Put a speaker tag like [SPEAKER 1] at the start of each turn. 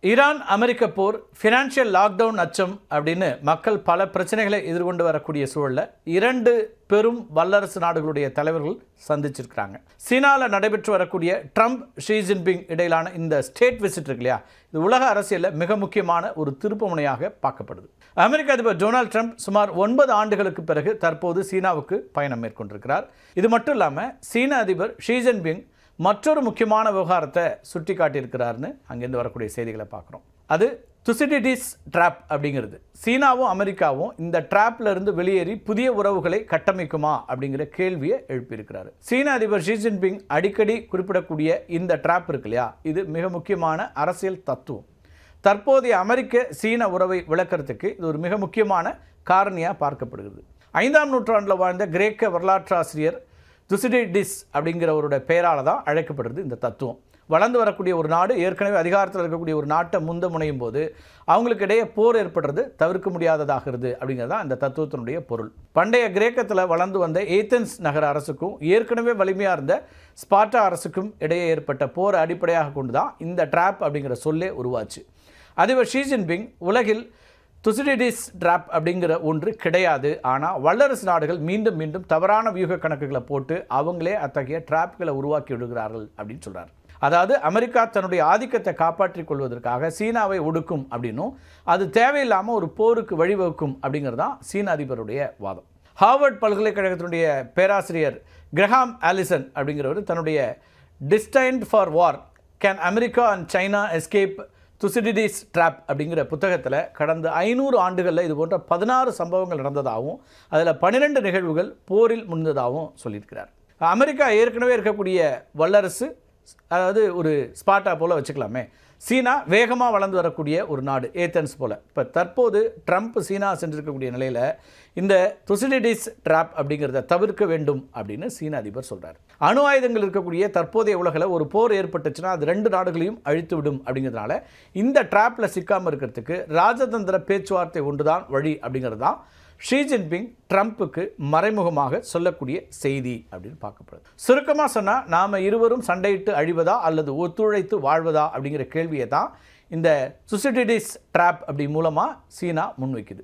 [SPEAKER 1] Iran அமெரிக்க போர், financial lockdown அச்சம் அப்படின்னு மக்கள் பல பிரச்சனைகளை எதிர்கொண்டு வரக்கூடிய சூழலில் 2 பெரும் வல்லரசு நாடுகளுடைய தலைவர்கள் சந்திச்சிருக்கிறாங்க. சீனாவில் நடைபெற்று வரக்கூடிய ட்ரம்ப் ஷி ஜின்பிங் இடையிலான இந்த ஸ்டேட் விசிட் இருக்கு இல்லையா, இது உலக அரசியலில் மிக முக்கியமான ஒரு திருப்புமுனையாக பார்க்கப்படுது. அமெரிக்க அதிபர் டொனால்ட் ட்ரம்ப் சுமார் 9 ஆண்டுகளுக்கு பிறகு தற்போது சீனாவுக்கு பயணம் மேற்கொண்டிருக்கிறார். இது மட்டும் இல்லாமல் சீன அதிபர் ஷி ஜின்பிங் மற்றொரு முக்கியமான விவகாரத்தை சுட்டி காட்டியிருக்கிறார்னு அங்கேருந்து வரக்கூடிய செய்திகளை பார்க்குறோம். அது துசிடிடிஸ் ட்ராப் அப்படிங்கிறது. சீனாவும் அமெரிக்காவும் இந்த ட்ராப்ல இருந்து வெளியேறி புதிய உறவுகளை கட்டமைக்குமா அப்படிங்கிற கேள்வியை எழுப்பியிருக்கிறாரு. சீன அதிபர் ஷி ஜின்பிங் அடிக்கடி குறிப்பிடக்கூடிய இந்த ட்ராப் இருக்கு இல்லையா, இது மிக முக்கியமான அரசியல் தத்துவம். தற்போதைய அமெரிக்க சீன உறவை விளக்கறதுக்கு இது ஒரு மிக முக்கியமான காரணியாக பார்க்கப்படுகிறது. 5ஆம் நூற்றாண்டில் வாழ்ந்த கிரேக்க வரலாற்று ஆசிரியர் துசிடிடிஸ் அப்படிங்கிறவருடைய பெயரால் தான் அழைக்கப்படுறது இந்த தத்துவம். வளர்ந்து வரக்கூடிய ஒரு நாடு ஏற்கனவே அதிகாரத்தில் இருக்கக்கூடிய ஒரு நாட்டை முந்த முனையும் போது அவங்களுக்கு இடையே போர் ஏற்படுறது தவிர்க்க முடியாததாகிறது அப்படிங்கிறது தான் இந்த தத்துவத்தினுடைய பொருள். பண்டைய கிரேக்கத்தில் வளர்ந்து வந்த ஏத்தென்ஸ் நகர அரசுக்கும் ஏற்கனவே வலிமையாக இருந்த ஸ்பார்ட்டா அரசுக்கும் இடையே ஏற்பட்ட போரை அடிப்படையாக கொண்டு தான் இந்த ட்ராப் அப்படிங்கிற சொல்லே உருவாச்சு. அதிபர் ஷி ஜின்பிங் உலகில் துசிடிடிஸ் ட்ராப் அப்படிங்கிற ஒன்று கிடையாது, ஆனால் வல்லரசு நாடுகள் மீண்டும் மீண்டும் தவறான வியூக கணக்குகளை போட்டு அவங்களே அத்தகைய ட்ராப்களை உருவாக்கி விடுகிறார்கள் அப்படின்னு சொல்கிறார். அதாவது அமெரிக்கா தன்னுடைய ஆதிக்கத்தை காப்பாற்றிக் கொள்வதற்காக சீனாவை ஒடுக்கும் அப்படின்னும் அது தேவையில்லாமல் ஒரு போருக்கு வழிவகுக்கும் அப்படிங்கிறது தான் சீன அதிபருடைய வாதம். ஹார்வர்ட் பல்கலைக்கழகத்தினுடைய பேராசிரியர் கிரஹாம் ஆலிசன் அப்படிங்கிறவர் தன்னுடைய destined for war, can America and China escape Thucydides trap அப்படிங்கிற புத்தகத்தில் கடந்த 500 ஆண்டுகளில் இது போன்ற 16 சம்பவங்கள் நடந்ததாகவும் அதில் 12 நிகழ்வுகள் போரில் முடிந்ததாகவும் சொல்லியிருக்கிறார். அமெரிக்கா ஏற்கனவே இருக்கக்கூடிய வல்லரசு, அதாவது ஒரு ஸ்பாட்டா போல் வச்சுக்கலாமே. சீனா வேகமாக வளர்ந்து வரக்கூடிய ஒரு நாடு, ஏத்தென்ஸ் போல். இப்போ தற்போது ட்ரம்ப் சீனா சென்றிருக்கக்கூடிய நிலையில் இந்த துசிடிடிஸ் ட்ராப் அப்படிங்கிறத தவிர்க்க வேண்டும் அப்படின்னு சீன அதிபர் சொல்கிறார். அணு ஆயுதங்கள் இருக்கக்கூடிய தற்போதைய உலகில் ஒரு போர் ஏற்பட்டுச்சுன்னா அது 2 நாடுகளையும் அழித்து விடும் அப்படிங்கிறதுனால இந்த ட்ராப்பில் சிக்காமல் இருக்கிறதுக்கு ராஜதந்திர பேச்சுவார்த்தை ஒன்றுதான் வழி அப்படிங்கிறது தான் ஷி ஜின்பிங் ட்ரம்ப்புக்கு மறைமுகமாக சொல்லக்கூடிய செய்தி அப்படின்னு பார்க்கப்படுது. சுருக்கமாக சொன்னால் நாம் இருவரும் சண்டையிட்டு அழிவதா அல்லது ஒத்துழைத்து வாழ்வதா அப்படிங்கிற கேள்வியை தான் இந்த துசிடிடிஸ் ட்ராப் அப்படி மூலமாக சீனா முன்வைக்குது.